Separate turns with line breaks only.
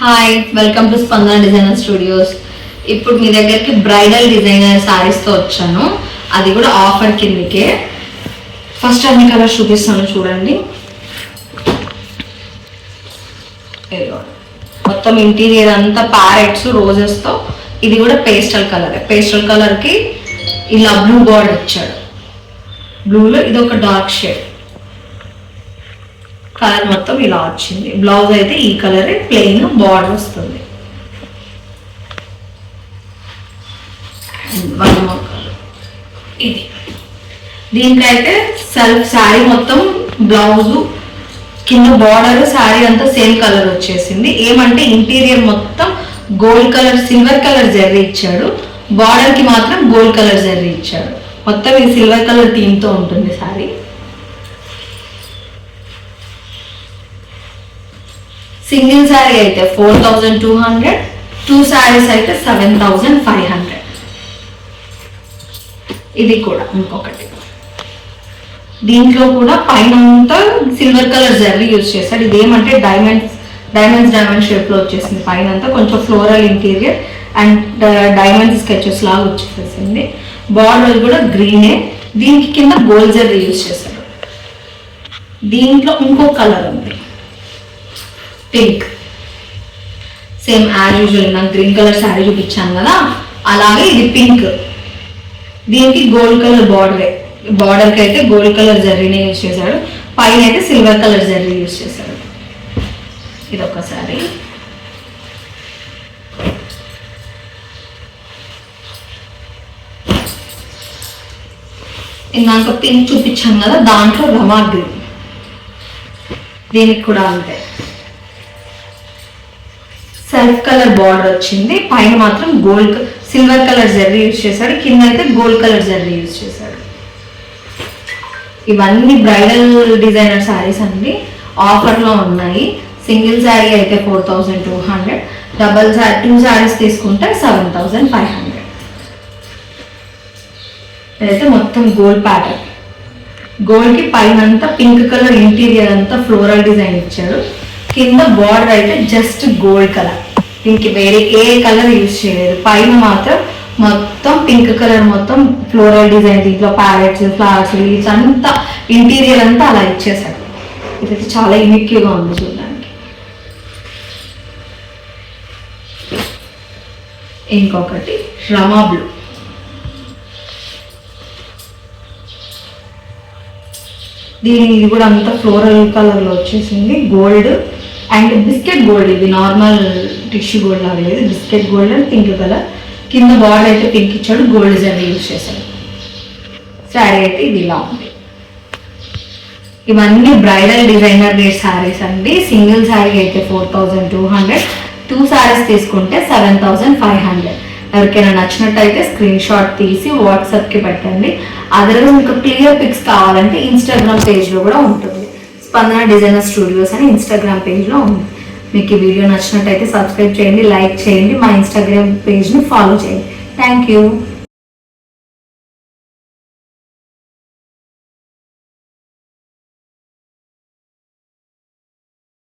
Hi, welcome to స్పందన designer studios. ఇప్పుడు మీ దగ్గరికి బ్రైడల్ డిజైనర్ శారీస్తో వచ్చాను, అది కూడా ఆఫర్ కిందకే. ఫస్ట్ అన్ని కలర్స్ చూపిస్తాను చూడండి. మొత్తం ఇంటీరియర్ అంతా ప్యారెట్స్ రోజెస్తో, ఇది కూడా పేస్టల్ కలర్. పేస్టల్ కలర్కి ఇలా బ్లూ బార్డర్ ఇచ్చాడు. బ్లూలో ఇది ఒక డార్క్ షేడ్ కలర్ మొత్తం ఇలా వచ్చింది. బ్లౌజ్ అయితే ఈ కలర్ ప్లెయిన్ బార్డర్ వస్తుంది. ఇది దీనికైతే సెల్ఫ్ శారీ మొత్తం బ్లౌజు కింద బార్డర్ శారీ అంతా సేమ్ కలర్ వచ్చేసింది. ఏమంటే ఇంటీరియర్ మొత్తం gold colour silver colour Jerry ఇచ్చాడు, బార్డర్ కి మాత్రం గోల్డ్ కలర్ జెర్రీ ఇచ్చాడు. మొత్తం ఈ సిల్వర్ కలర్ థీమ్ తో ఉంటుంది శారీ. సింగిల్ శారీ అయితే 4200, 2 శారీస్ అయితే 7500. ఇది కూడా ఇంకొకటి, దీంట్లో కూడా పైన అంతా సిల్వర్ కలర్ జెర్రీ యూజ్ చేశాడు. ఇదేమంటే డైమండ్ షేప్ లో వచ్చేసింది. పైన అంతా కొంచెం floral interior and diamond sketches లాగా వచ్చేసింది. బార్డర్ కూడా గ్రీనే, దీనికి కింద గోల్డ్ జెర్రీ యూజ్ చేశాడు. దీంట్లో ఇంకో కలర్ ఉంది, పింక్. సేమ్ యాజ్ యూజువల్ నాకు గ్రీన్ కలర్ శారీ చూపించాను కదా, అలాగే ఇది పింక్. దీనికి గోల్డ్ కలర్ బార్డర్ కి అయితే గోల్డ్ కలర్ జర్రీనే యూజ్ చేశాడు, పైన అయితే సిల్వర్ కలర్ జర్రీ యూజ్ చేశాడు. ఇది ఒకసారి ఇందాక పింక్ చూపించాను కదా, దాంట్లో రమా గ్రీన్. దీనికి కూడా అంతే సెల్ఫ్ కలర్ బార్డర్ వచ్చింది, పైన మాత్రం gold silver colour Jerry use చేశాడు, కింద అయితే గోల్డ్ కలర్ జెర్రీ యూజ్ చేశాడు. ఇవన్నీ బ్రైడల్ డిజైనర్ శారీస్ అండి, ఆఫర్లో ఉన్నాయి. సింగిల్ శారీ అయితే 4200, డబల్ 2 శారీస్ తీసుకుంటే 7500. ఇదైతే మొత్తం గోల్డ్ ప్యాటర్న్. గోల్డ్కి పైన అంతా పింక్ కలర్ ఇంటీరియర్ అంతా ఫ్లోరల్ డిజైన్ ఇచ్చాడు, కింద బార్డర్ అయితే జస్ట్ గోల్డ్ కలర్, దీనికి వేరే ఏ కలర్ యూజ్ చేయలేదు. పైన మాత్రం మొత్తం పింక్ కలర్ మొత్తం ఫ్లోరల్ డిజైన్, దీంట్లో ప్యారెట్స్ ఫ్లవర్స్ లీవ్స్ అంతా ఇంటీరియర్ అంతా అలా ఇచ్చేసాడు. ఇదైతే చాలా యూనిక్గా ఉంది చూడడానికి. ఇంకొకటి రమా బ్లూ. ఇది కూడా అంతా ఫ్లోరల్ కలర్ లో వచ్చేసింది, గోల్డ్ అండ్ బిస్కెట్ గోల్డ్. ఇది నార్మల్ టిష్యూ గోల్డ్ లాగా లేదు, biscuit gold and pink colour. కింద బార్డర్ అయితే పింక్ ఇచ్చాడు, గోల్డ్ జరీ యూజ్ చేశాడు. శారీ అయితే ఇది ఇలా ఉంది. ఇవన్నీ బ్రైడల్ డిజైనర్ వేర్ శారీస్ అండి. సింగిల్ శారీ అయితే 4200, 2 శారీస్ తీసుకుంటే 7500. ఎవరికైనా నచ్చినట్టయితే స్క్రీన్ షాట్ తీసి వాట్సాప్కి పెట్టండి. అదర్వైజ్ మీకు క్లియర్ పిక్స్ కావాలంటే ఇన్స్టాగ్రామ్ పేజ్లో కూడా ఉంటుంది, స్పందన డిజైనర్ స్టూడియోస్ అని ఇన్స్టాగ్రామ్ పేజ్లో ఉంది. మీకు ఈ వీడియో నచ్చినట్టయితే సబ్స్క్రైబ్ చేయండి, లైక్ చేయండి, మా ఇన్స్టాగ్రామ్ పేజ్ని ఫాలో చేయండి. Thank you.